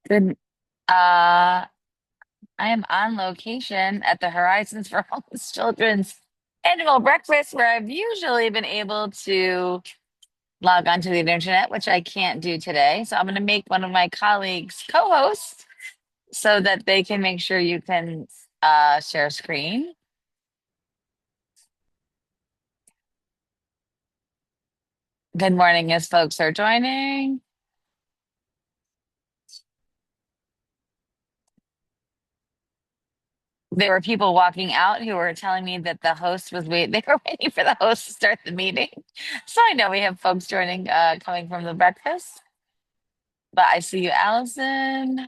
Good. I am on location at the Horizons for Homeless Children's annual breakfast, where I've usually been able to log onto the internet, which I can't do today. So I'm going to make one of my colleagues co-hosts so that they can make sure you can share screen. Good morning as folks are joining. There were people walking out who were telling me that the host was they were waiting for the host to start the meeting. So I know we have folks joining coming from the breakfast. But I see you, Allison.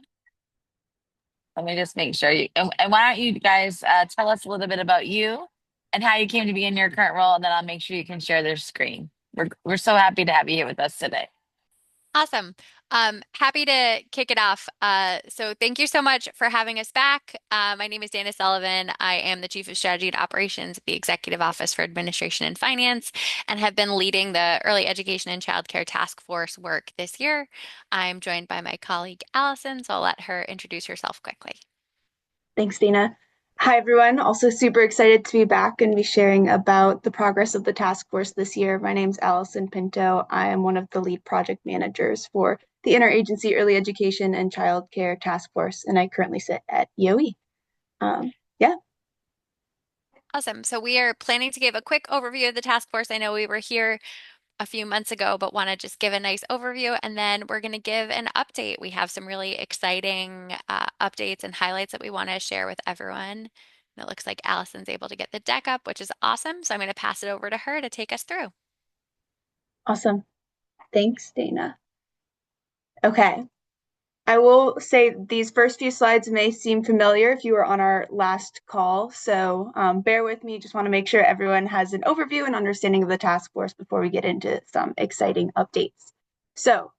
Let me just make sure and why don't you guys tell us a little bit about you and how you came to be in your current role, and then I'll make sure you can share their screen. We're so happy to have you here with us today. Awesome. Happy to kick it off. So thank you so much for having us back. My name is Dana Sullivan. I am the Chief of Strategy and Operations at the Executive Office for Administration and Finance and have been leading the Early Education and Childcare Task Force work this year. I'm joined by my colleague Allison, so I'll let her introduce herself quickly. Thanks, Dana. Hi, everyone. Also super excited to be back and be sharing about the progress of the task force this year. My name's Allison Pinto. I am one of the lead project managers for the Interagency Early Education and Childcare Task Force, and I currently sit at EOE. Yeah. Awesome. So we are planning to give a quick overview of the task force. I know we were here a few months ago, but want to just give a nice overview. And then we're going to give an update. We have some really exciting updates and highlights that we want to share with everyone. And it looks like Allison's able to get the deck up, which is awesome. So I'm going to pass it over to her to take us through. Awesome. Thanks, Dana. Okay. I will say these first few slides may seem familiar if you were on our last call, so bear with me. Just want to make sure everyone has an overview and understanding of the task force before we get into some exciting updates. So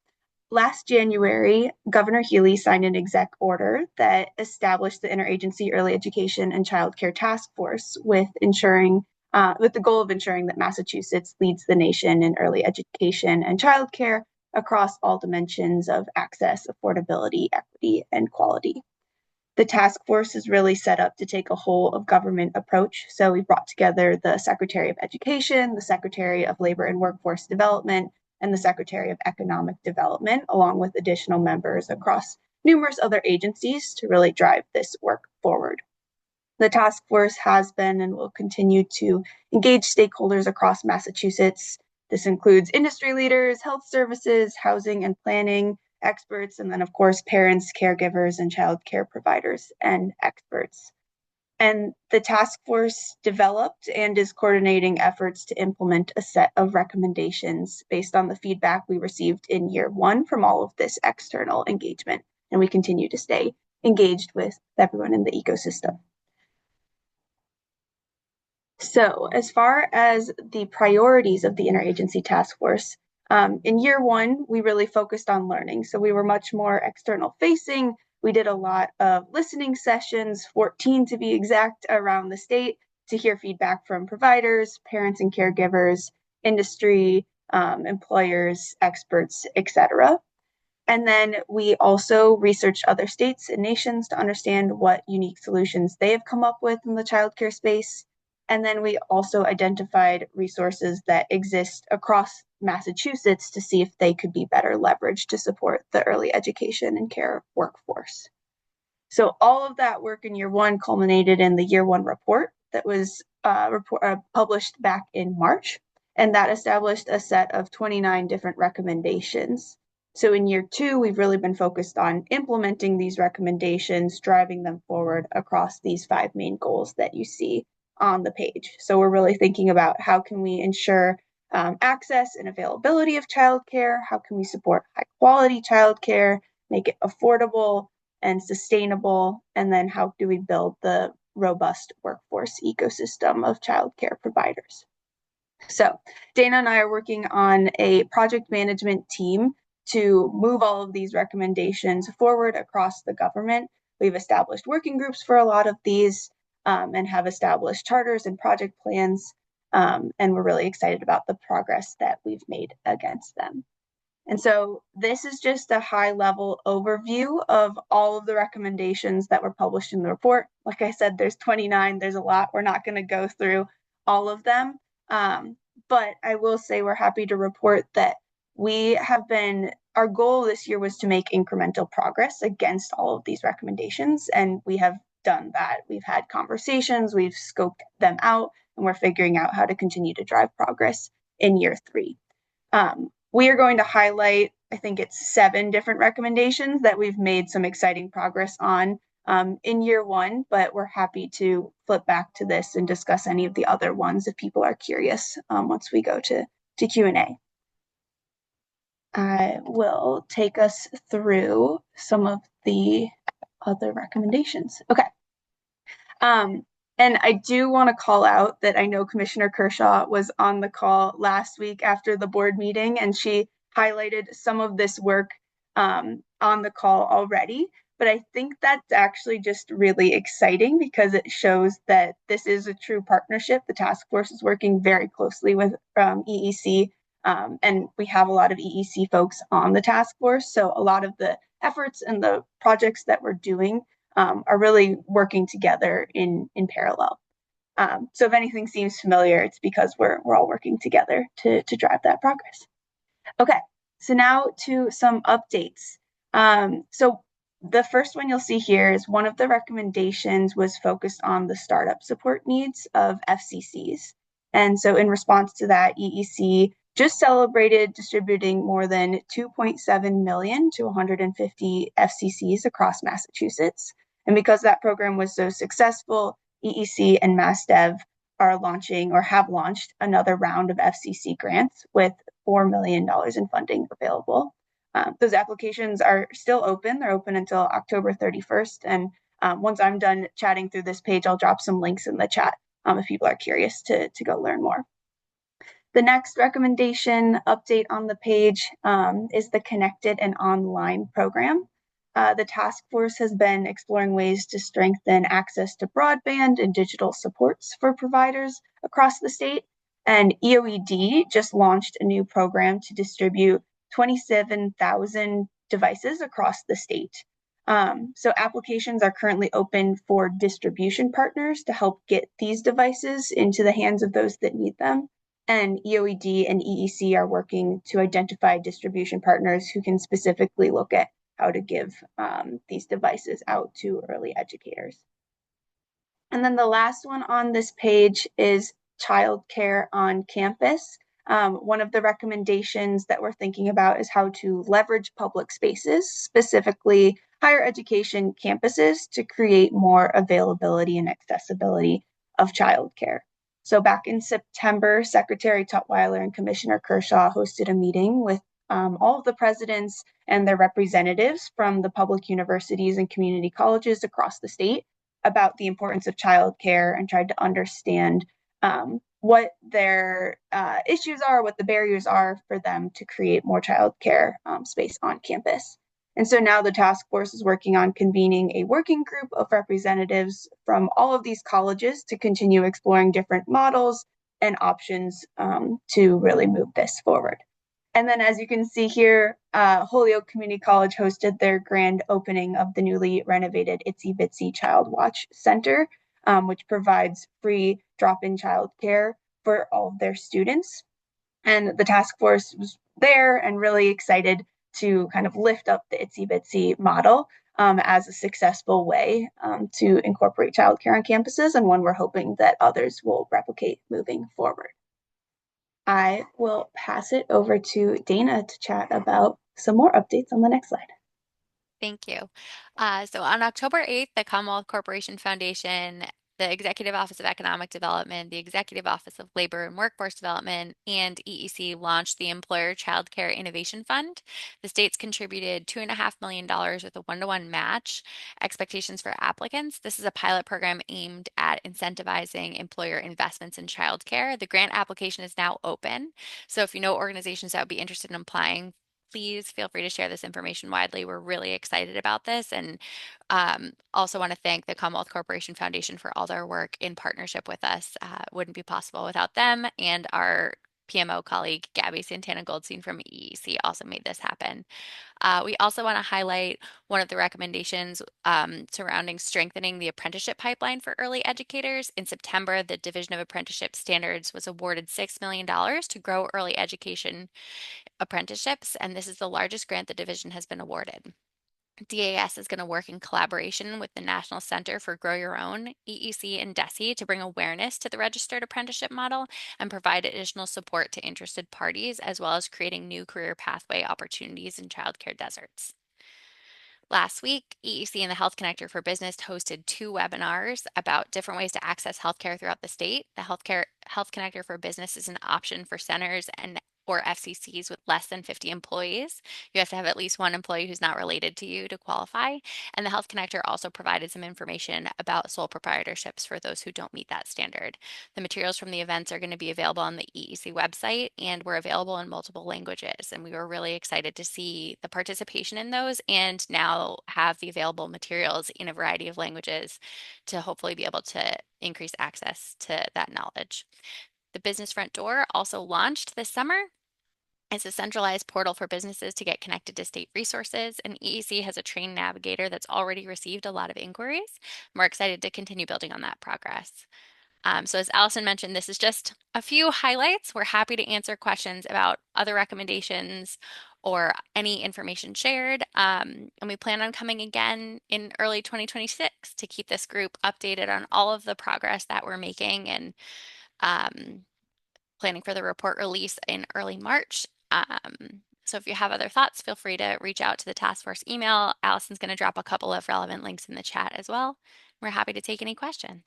last January, Governor Healy signed an exec order that established the Interagency Early Education and Childcare Task Force with the goal of ensuring that Massachusetts leads the nation in early education and childcare across all dimensions of access, affordability, equity, and quality. The task force is really set up to take a whole of government approach. So we brought together the Secretary of Education, the Secretary of Labor and Workforce Development, and the Secretary of Economic Development, along with additional members across numerous other agencies to really drive this work forward. The task force has been and will continue to engage stakeholders across Massachusetts. This includes industry leaders, health services, housing and planning experts, and then, of course, parents, caregivers, and child care providers and experts. And the task force developed and is coordinating efforts to implement a set of recommendations based on the feedback we received in year one from all of this external engagement. And we continue to stay engaged with everyone in the ecosystem. So, as far as the priorities of the Interagency Task Force, in year one, we really focused on learning. So, we were much more external facing. We did a lot of listening sessions, 14 to be exact, around the state to hear feedback from providers, parents and caregivers, industry, employers, experts, etc. And then we also researched other states and nations to understand what unique solutions they have come up with in the childcare space. And then we also identified resources that exist across Massachusetts to see if they could be better leveraged to support the early education and care workforce. So all of that work in year one culminated in the year one report that was published back in March. And that established a set of 29 different recommendations. So in year two, we've really been focused on implementing these recommendations, driving them forward across these five main goals that you see on the page. So we're really thinking about how can we ensure access and availability of childcare? How can we support high quality childcare, make it affordable and sustainable? And then how do we build the robust workforce ecosystem of childcare providers? So Dana and I are working on a project management team to move all of these recommendations forward across the government. We've established working groups for a lot of these and have established charters and project plans. And we're really excited about the progress that we've made against them. And so this is just a high level overview of all of the recommendations that were published in the report. Like I said, there's 29, there's a lot. We're not going to go through all of them. But I will say we're happy to report that our goal this year was to make incremental progress against all of these recommendations, and we have done that. We've had conversations, we've scoped them out, and we're figuring out how to continue to drive progress in year 3. We are going to highlight, I think it's 7 different recommendations that we've made some exciting progress on in year 1, but we're happy to flip back to this and discuss any of the other ones if people are curious once we go to Q&A. I will take us through some of the other recommendations. Okay. And I do want to call out that I know Commissioner Kershaw was on the call last week after the board meeting, and she highlighted some of this work on the call already. But I think that's actually just really exciting because it shows that this is a true partnership. The task force is working very closely with EEC, and we have a lot of EEC folks on the task force. So a lot of the efforts and the projects that we're doing are really working together in parallel. So if anything seems familiar, it's because we're all working together to drive that progress. Okay, so now to some updates. So the first one you'll see here is one of the recommendations was focused on the startup support needs of FCCs. And so in response to that, EEC just celebrated distributing more than 2.7 million to 150 FCCs across Massachusetts. And because that program was so successful, EEC and MassDev are launching or have launched another round of FCC grants with $4 million in funding available. Those applications are still open. They're open until October 31st. And once I'm done chatting through this page, I'll drop some links in the chat if people are curious to go learn more. The next recommendation update on the page is the Connected and Online program. The task force has been exploring ways to strengthen access to broadband and digital supports for providers across the state. And EOED just launched a new program to distribute 27,000 devices across the state. So applications are currently open for distribution partners to help get these devices into the hands of those that need them. And EOED and EEC are working to identify distribution partners who can specifically look at how to give these devices out to early educators. And then the last one on this page is childcare on campus. One of the recommendations that we're thinking about is how to leverage public spaces, specifically higher education campuses, to create more availability and accessibility of childcare. So back in September, Secretary Tutwiler and Commissioner Kershaw hosted a meeting with all of the presidents and their representatives from the public universities and community colleges across the state about the importance of childcare and tried to understand what their issues are, what the barriers are for them to create more childcare space on campus. And so now the task force is working on convening a working group of representatives from all of these colleges to continue exploring different models and options to really move this forward. And then as you can see here, Holyoke Community College hosted their grand opening of the newly renovated Itsy Bitsy Child Watch Center, which provides free drop-in childcare for all of their students. And the task force was there and really excited to kind of lift up the Itsy Bitsy model as a successful way to incorporate childcare on campuses, and one we're hoping that others will replicate moving forward. I will pass it over to Dana to chat about some more updates on the next slide. Thank you. So on October 8th, the Commonwealth Corporation Foundation, the Executive Office of Economic Development, the Executive Office of Labor and Workforce Development, and EEC launched the Employer Child Care Innovation Fund. The states contributed $2.5 million with a one-to-one match. Expectations for applicants. This is a pilot program aimed at incentivizing employer investments in childcare. The grant application is now open. So if you know organizations that would be interested in applying, please feel free to share this information widely. We're really excited about this, and also want to thank the Commonwealth Corporation Foundation for all their work in partnership with us. It wouldn't be possible without them and our PMO colleague Gabby Santana Goldstein from EEC also made this happen. We also want to highlight one of the recommendations surrounding strengthening the apprenticeship pipeline for early educators. In September, the Division of Apprenticeship Standards was awarded $6 million to grow early education apprenticeships, and this is the largest grant the division has been awarded. DAS is going to work in collaboration with the National Center for Grow Your Own, EEC, and DESE to bring awareness to the registered apprenticeship model and provide additional support to interested parties, as well as creating new career pathway opportunities in childcare deserts. Last week, EEC and the Health Connector for Business hosted 2 webinars about different ways to access healthcare throughout the state. The Health Connector for Business is an option for centers and or FCCs with less than 50 employees. You have to have at least one employee who's not related to you to qualify. And the Health Connector also provided some information about sole proprietorships for those who don't meet that standard. The materials from the events are going to be available on the EEC website and were available in multiple languages. And we were really excited to see the participation in those and now have the available materials in a variety of languages to hopefully be able to increase access to that knowledge. The Business Front Door also launched this summer. It's a centralized portal for businesses to get connected to state resources, and EEC has a trained navigator that's already received a lot of inquiries. We're excited to continue building on that progress. So as Allison mentioned, this is just a few highlights. We're happy to answer questions about other recommendations or any information shared. And we plan on coming again in early 2026 to keep this group updated on all of the progress that we're making and planning for the report release in early March. So if you have other thoughts, feel free to reach out to the task force email. Allison's going to drop a couple of relevant links in the chat as well. We're happy to take any questions.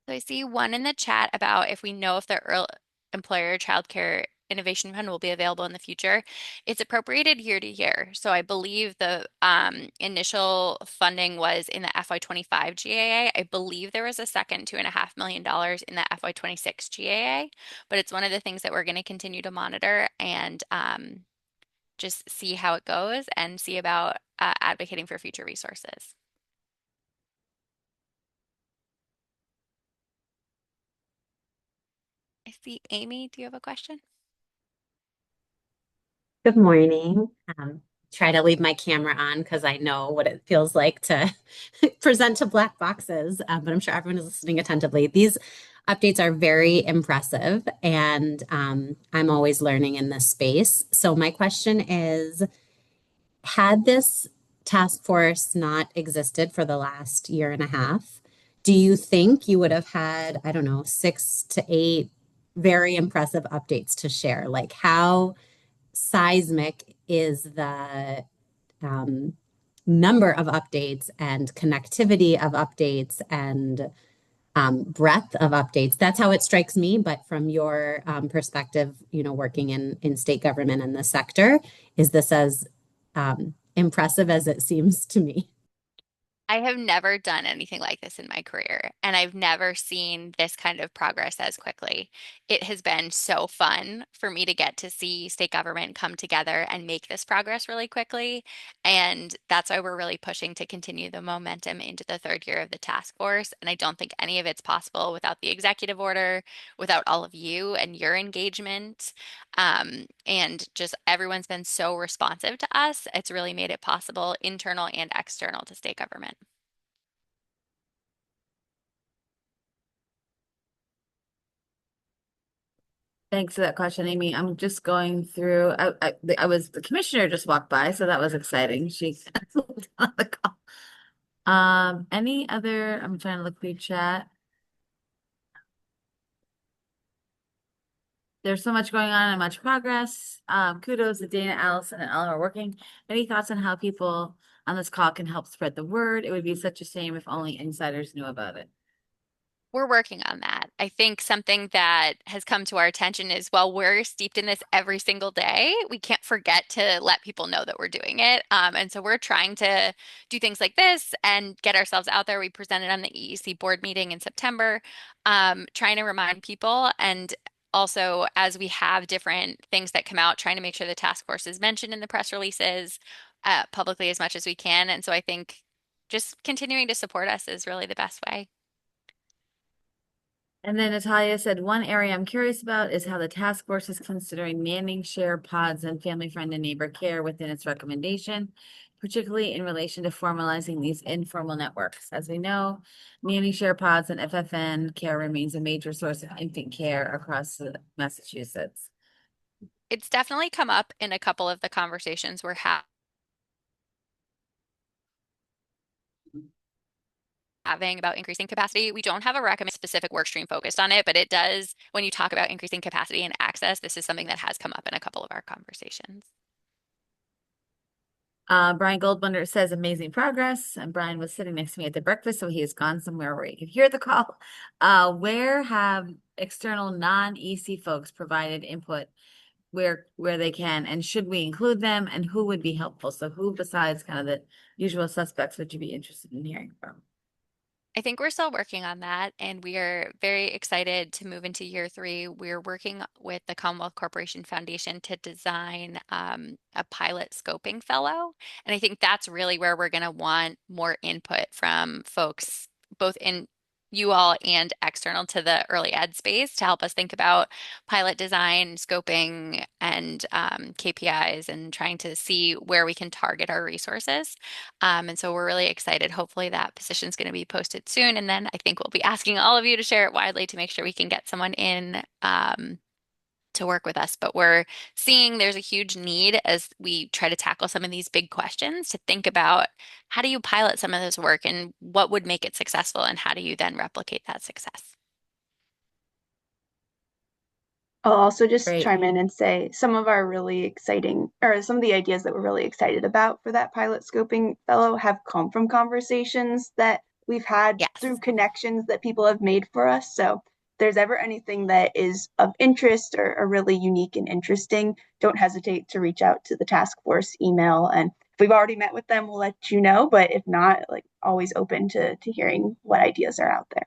So I see one in the chat about if we know if the Early Employer Child Care Innovation Fund will be available in the future. It's appropriated year to year. So I believe the initial funding was in the FY25 GAA. I believe there was a second $2.5 million in the FY26 GAA, but it's one of the things that we're going to continue to monitor and just see how it goes and see about advocating for future resources. I see Amy, do you have a question? Good morning. Try to leave my camera on because I know what it feels like to present to black boxes, but I'm sure everyone is listening attentively. These updates are very impressive, and I'm always learning in this space. So my question is, had this task force not existed for the last year and a half, do you think you would have had, I don't know, 6 to 8 very impressive updates to share? Like how seismic is the number of updates and connectivity of updates and breadth of updates. That's how it strikes me. But from your perspective, working in state government and the sector, is this as impressive as it seems to me? I have never done anything like this in my career, and I've never seen this kind of progress as quickly. It has been so fun for me to get to see state government come together and make this progress really quickly. And that's why we're really pushing to continue the momentum into the third year of the task force. And I don't think any of it's possible without the executive order, without all of you and your engagement. And just everyone's been so responsive to us. It's really made it possible, internal and external, to state government. Thanks for that question, Amy. I'm just going through. The commissioner just walked by, so that was exciting. She on the call. Any other? I'm trying to look through chat. There's so much going on and much progress. Kudos to Dana, Allison, and all who are working. Any thoughts on how people on this call can help spread the word? It would be such a shame if only insiders knew about it. We're working on that. I think something that has come to our attention is while we're steeped in this every single day, we can't forget to let people know that we're doing it. And so we're trying to do things like this and get ourselves out there. We presented on the EEC board meeting in September, trying to remind people. And also, as we have different things that come out, trying to make sure the task force is mentioned in the press releases publicly as much as we can. And so I think just continuing to support us is really the best way. And then Natalia said, one area I'm curious about is how the task force is considering manning share pods and family friend and neighbor care within its recommendation, particularly in relation to formalizing these informal networks. As we know, nanny share pods and FFN care remains a major source of infant care across Massachusetts. It's definitely come up in a couple of the conversations we're having about increasing capacity. We don't have a recommend specific work stream focused on it, but it does, when you talk about increasing capacity and access, this is something that has come up in a couple of our conversations. Brian Goldwonder says amazing progress. And Brian was sitting next to me at the breakfast, so he has gone somewhere where he could hear the call. Where have external non-EC folks provided input where they can, and should we include them, and who would be helpful? So who besides kind of the usual suspects would you be interested in hearing from? I think we're still working on that, and we are very excited to move into year three. We're working with the Commonwealth Corporation Foundation to design a pilot scoping fellow. And I think that's really where we're going to want more input from folks, both in you all and external to the early ed space to help us think about pilot design, scoping, and KPIs and trying to see where we can target our resources. And so we're really excited. Hopefully that position is going to be posted soon. And then I think we'll be asking all of you to share it widely to make sure we can get someone in to work with us. But we're seeing there's a huge need as we try to tackle some of these big questions to think about how do you pilot some of this work and what would make it successful and how do you then replicate that success? I'll also just Great. chime in and say some of our really exciting, or some of the ideas that we're really excited about for that pilot scoping fellow have come from conversations that we've had Yes. through connections that people have made for us. So if there's ever anything that is of interest or really unique and interesting, don't hesitate to reach out to the task force email. And if we've already met with them, we'll let you know. But if not, like always open to hearing what ideas are out there.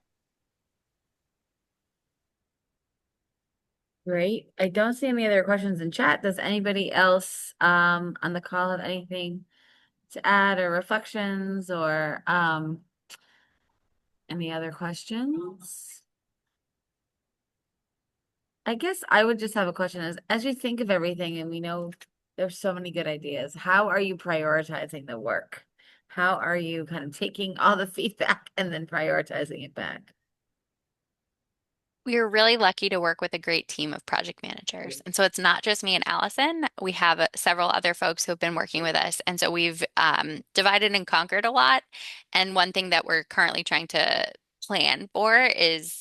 Great. I don't see any other questions in chat. Does anybody else on the call have anything to add or reflections or any other questions? I guess I would just have a question as you think of everything and we know there's so many good ideas, how are you prioritizing the work? How are you kind of taking all the feedback and then prioritizing it back? We are really lucky to work with a great team of project managers. And so it's not just me and Allison. We have several other folks who have been working with us. And so we've divided and conquered a lot. And one thing that we're currently trying to plan for is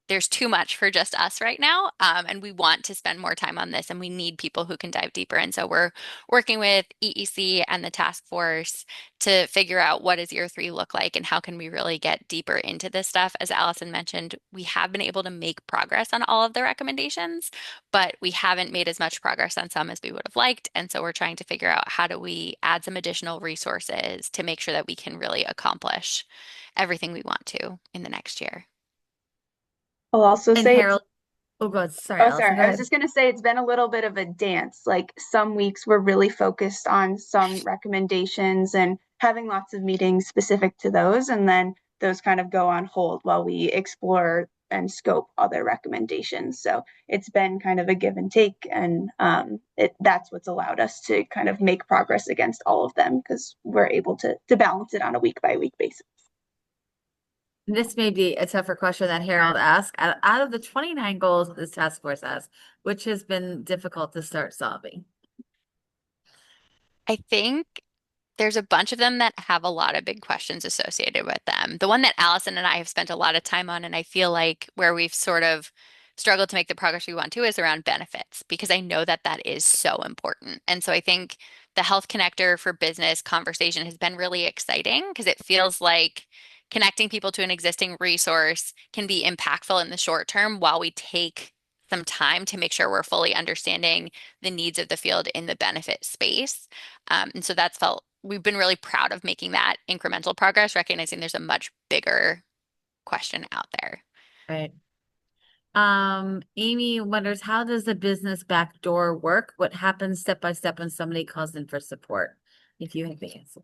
there's too much for just us right now. And we want to spend more time on this and we need people who can dive deeper. And so we're working with EEC and the task force to figure out what does year three look like and how can we really get deeper into this stuff. As Allison mentioned, we have been able to make progress on all of the recommendations, but we haven't made as much progress on some as we would have liked. And so we're trying to figure out how do we add some additional resources to make sure that we can really accomplish everything we want to in the next year. I'll also And say it's Harold, oh God, sorry, Oh, Allison, sorry. go I was ahead. just going to say it's been a little bit of a dance. Like some weeks we're really focused on some recommendations and having lots of meetings specific to those. And then those kind of go on hold while we explore and scope other recommendations. So it's been kind of a give and take. And that's what's allowed us to kind of make progress against all of them because we're able to balance it on a week by week basis. This may be a tougher question that Harold asked. Out of the 29 goals that this task force has, which has been difficult to start solving? I think there's a bunch of them that have a lot of big questions associated with them. The one that Allison and I have spent a lot of time on, and I feel like where we've sort of struggled to make the progress we want to is around benefits, because I know that that is so important. And so I think the health connector for business conversation has been really exciting because it feels like connecting people to an existing resource can be impactful in the short term while we take some time to make sure we're fully understanding the needs of the field in the benefit space. And so that's felt, we've been really proud of making that incremental progress, recognizing there's a much bigger question out there. Right. Amy wonders, how does the business backdoor work? What happens step by step when somebody calls in for support? If you have the answer.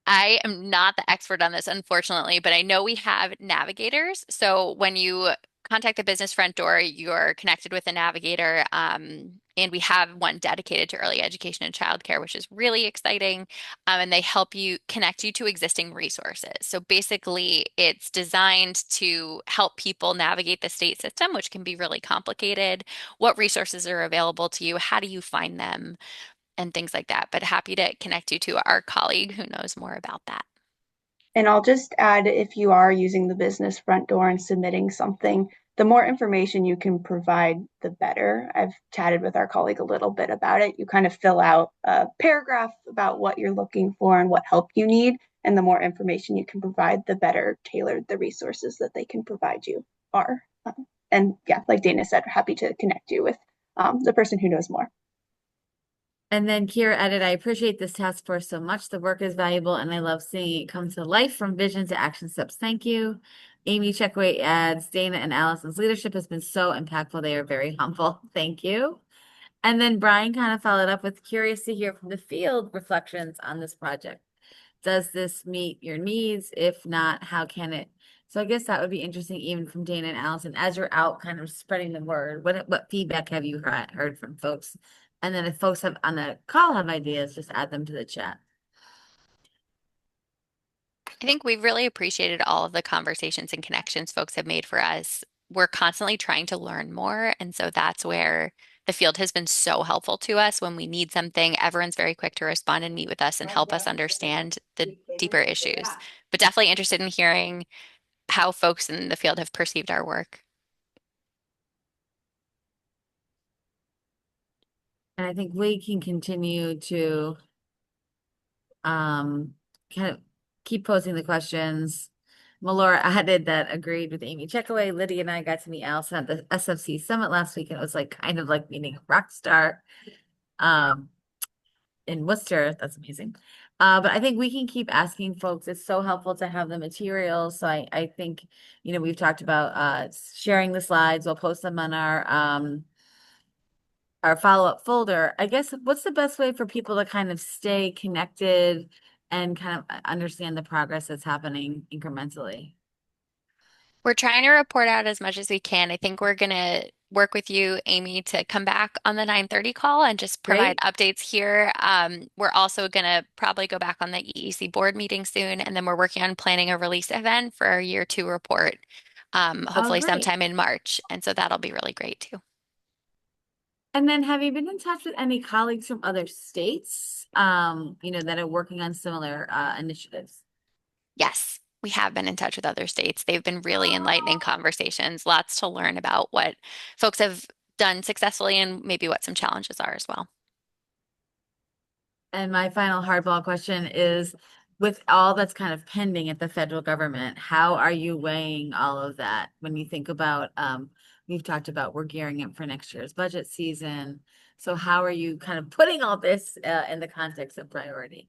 I am not the expert on this, unfortunately, but I know we have navigators. So when you contact the business front door, you're connected with a navigator, and we have one dedicated to early education and childcare, which is really exciting. And they help you connect you to existing resources. So basically, it's designed to help people navigate the state system, which can be really complicated. What resources are available to you? How do you find them? And things like that. But happy to connect you to our colleague who knows more about that. And I'll just add, if you are using the business front door and submitting something, the more information you can provide, the better. I've chatted with our colleague a little bit about it. You kind of fill out a paragraph about what you're looking for and what help you need. And the more information you can provide, the better tailored the resources that they can provide you are. And yeah, like Dana said, happy to connect you with the person who knows more. And then Kira added, I appreciate this task force so much. The work is valuable and I love seeing it come to life from vision to action steps. Thank you. Amy Checkway adds, Dana and Allison's leadership has been so impactful. They are very humble. Thank you. And then Brian kind of followed up with, curious to hear from the field reflections on this project. Does this meet your needs? If not, how can it? So I guess that would be interesting even from Dana and Allison as you're out kind of spreading the word. What feedback have you heard from folks? And then if folks have on the call have ideas, just add them to the chat. I think we've really appreciated all of the conversations and connections folks have made for us. We're constantly trying to learn more. And so that's where the field has been so helpful to us when we need something. Everyone's very quick to respond and meet with us and help us understand the deeper issues. But definitely interested in hearing how folks in the field have perceived our work. And I think we can continue to kind of keep posing the questions. Melora added that agreed with Amy Checkaway. Lydia and I got to meet Allison at the SFC Summit last week, and it was like kind of like meeting a rock star in Worcester. That's amazing. But I think we can keep asking folks. It's so helpful to have the materials. So I think, we've talked about sharing the slides. We'll post them on our follow-up folder. I guess what's the best way for people to kind of stay connected and kind of understand the progress that's happening incrementally? We're trying to report out as much as we can. I think we're going to work with you, Amy, to come back on the 9:30 call and just provide Great. updates here. We're also going to probably go back on the EEC board meeting soon, and then we're working on planning a release event for our year two report, Oh, hopefully great. sometime in March. And so that'll be really great too. And then have you been in touch with any colleagues from other states, that are working on similar initiatives? Yes, we have been in touch with other states. They've been really enlightening conversations, lots to learn about what folks have done successfully and maybe what some challenges are as well. And my final hardball question is, with all that's kind of pending at the federal government, how are you weighing all of that when you think about, we've talked about we're gearing up for next year's budget season. So how are you kind of putting all this in the context of priority?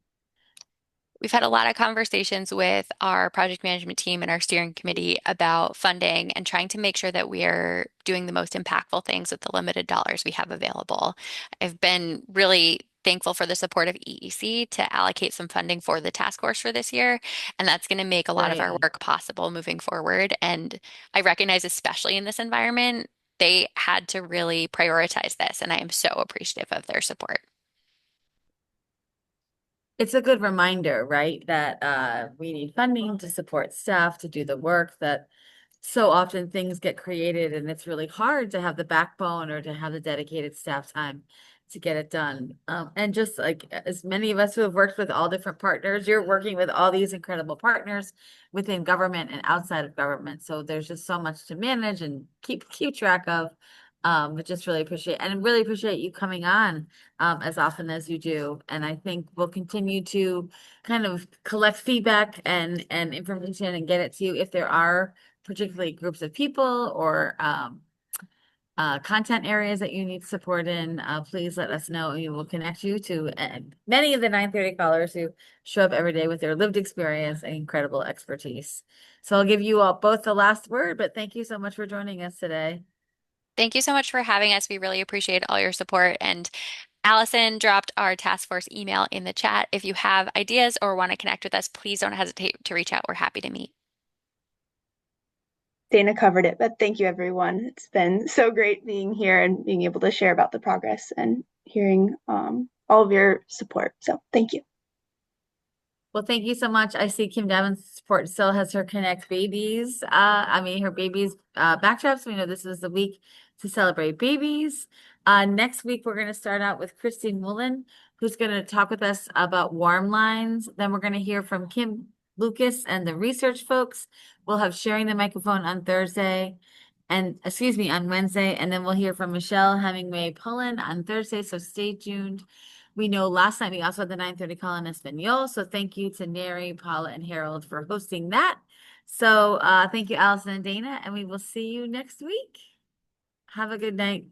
We've had a lot of conversations with our project management team and our steering committee about funding and trying to make sure that we are doing the most impactful things with the limited dollars we have available. I've been really thankful for the support of EEC to allocate some funding for the task force for this year, and that's going to make a lot of our Great. work possible moving forward. And I recognize, especially in this environment, they had to really prioritize this, and I am so appreciative of their support. It's a good reminder, right, that we need funding to support staff to do the work that so often things get created and it's really hard to have the backbone or to have the dedicated staff time to get it done. And just like as many of us who have worked with all different partners, you're working with all these incredible partners within government and outside of government. So there's just so much to manage and keep track of. But just really appreciate you coming on as often as you do. And I think we'll continue to kind of collect feedback and information and get it to you if there are particularly groups of people or content areas that you need support in, please let us know. We will connect you to many of the 9:30 callers who show up every day with their lived experience and incredible expertise. So I'll give you all both the last word, but thank you so much for joining us today. Thank you so much for having us. We really appreciate all your support. And Allison dropped our task force email in the chat. If you have ideas or want to connect with us, please don't hesitate to reach out. We're happy to meet. Dana covered it, but thank you, everyone. It's been so great being here and being able to share about the progress and hearing all of your support. So thank you. Well, thank you so much. I see Kim Davenport still has her Connect Babies. Her babies backdrops. We know this is the week to celebrate babies. Next week, we're going to start out with Christine Mullen, who's going to talk with us about warm lines. Then we're going to hear from Kim Lucas and the research folks. We'll have sharing the microphone on Thursday and on Wednesday. And then we'll hear from Michelle Hemingway Pullen on Thursday. So stay tuned. We know last night we also had the 9:30 call in Espanol. So thank you to Neri, Paula, and Harold for hosting that. So thank you, Allison and Dana, and we will see you next week. Have a good night.